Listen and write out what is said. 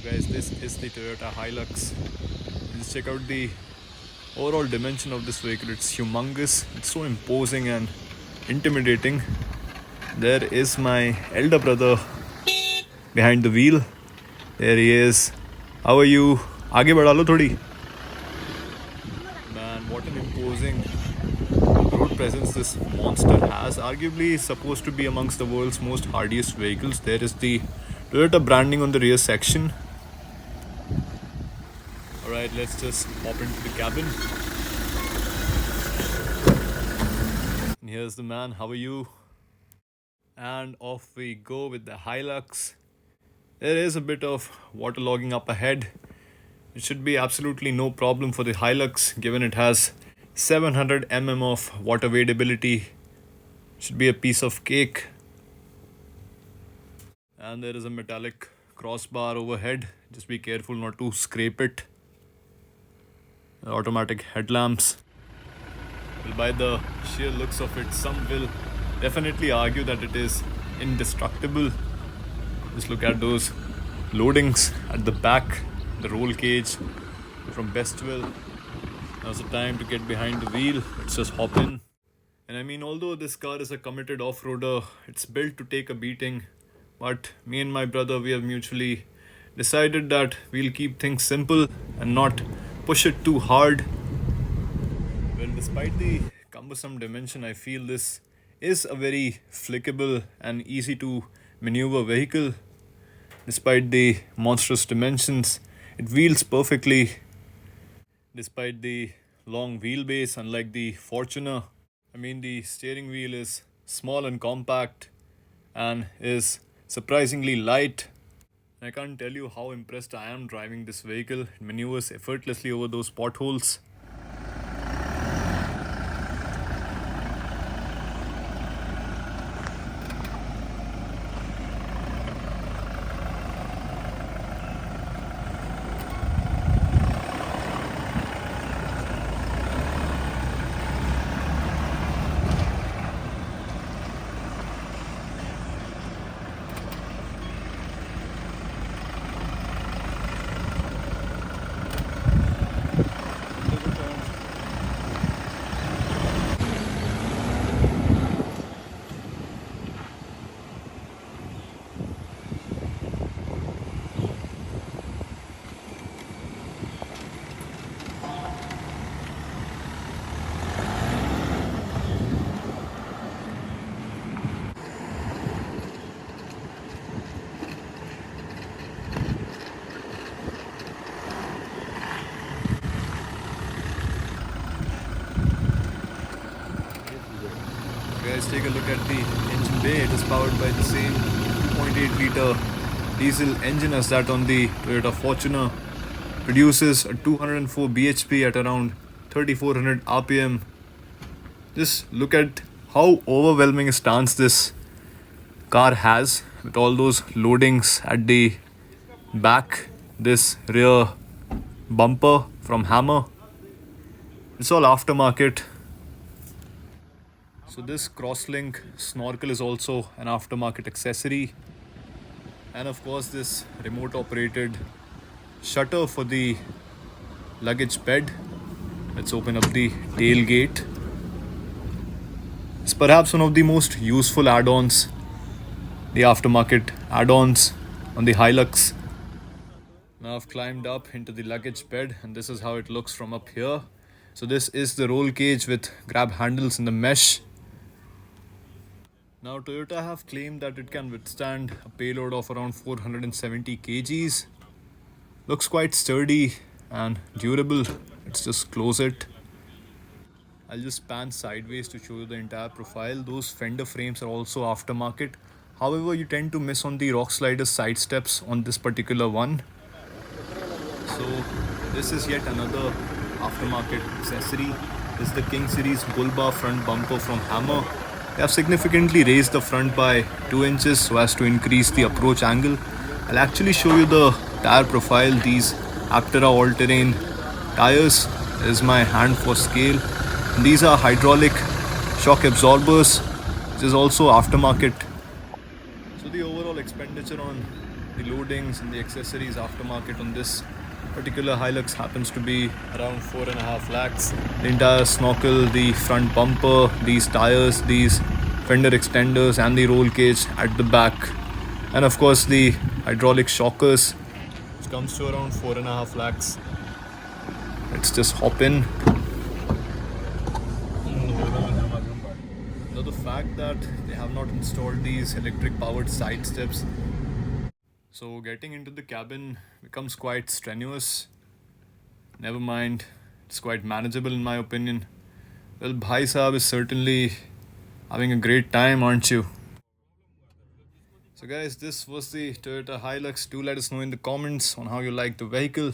Guys, this is the Toyota Hilux. Just check out the overall dimension of this vehicle. It's humongous, it's so imposing and intimidating. There is my elder brother behind the wheel. There he is. How are you? आगे बढ़ा लो थोड़ी. Man, what an imposing road presence this monster has. Arguably supposed to be amongst the world's most hardiest vehicles. There is the Toyota branding on the rear section. Alright, let's just hop into the cabin. And here's the man. How are you? And off we go with the Hilux. There is a bit of waterlogging up ahead. It should be absolutely no problem for the Hilux given it has 700 mm of water wadeability. Should be a piece of cake. And there is a metallic crossbar overhead. Just be careful not to scrape it. Automatic headlamps. Well, by the sheer looks of it, some will definitely argue that it is indestructible. Just look at those loadings at the back, the roll cage from Bestwell. Now's the time to get behind the wheel. Let's just hop in. And I mean, although this car is a committed off-roader, it's built to take a beating. But me and my brother, we have mutually decided that we'll keep things simple and not push it too hard. Well, despite the cumbersome dimension, I feel this is a very flickable and easy to maneuver vehicle. Despite the monstrous dimensions, it wheels perfectly. Despite the long wheelbase, unlike the Fortuner, I mean, the steering wheel is small and compact and is surprisingly light. I can't tell you how impressed I am driving this vehicle. It maneuvers effortlessly over those potholes. Guys, take a look at the engine bay. It is powered by the same 2.8 liter diesel engine as that on the Toyota Fortuner. Produces a 204 bhp at around 3400 rpm. Just look at how overwhelming a stance this car has with all those loadings at the back. This rear bumper from Hammer. It's all aftermarket. So this crosslink snorkel is also an aftermarket accessory. And of course this remote operated shutter for the luggage bed. Let's open up the tailgate. It's perhaps one of the most useful add-ons, the aftermarket add-ons on the Hilux. Now I've climbed up into the luggage bed and this is how it looks from up here. So this is the roll cage with grab handles in the mesh. Now Toyota have claimed that it can withstand a payload of around 470 kgs. Looks quite sturdy and durable. Let's just close it. I'll just pan sideways to show you the entire profile. Those fender frames are also aftermarket. However, you tend to miss on the rock slider side steps on this particular one. So this is yet another aftermarket accessory. This is the King Series bull bar front bumper from Hammer. They have significantly raised the front by 2 inches so as to increase the approach angle. I'll actually show you the tire profile. These Aptera all-terrain tires. This is my hand for scale. And these are hydraulic shock absorbers, which is also aftermarket. So the overall expenditure on The loadings and the accessories aftermarket on this particular Hilux happens to be around 4.5 lakhs. The entire snorkel, the front bumper, these tires, these fender extenders and the roll cage at the back, and of course the hydraulic shockers, which comes to around 4.5 lakhs. Let's just hop in. Now the fact that they have not installed these electric powered side steps, so getting into the cabin becomes quite strenuous. Never mind, it's quite manageable in my opinion. Well, Bhai Saab is certainly having a great time, aren't you? So guys, this was the Toyota Hilux. Do let us know in the comments on how you like the vehicle.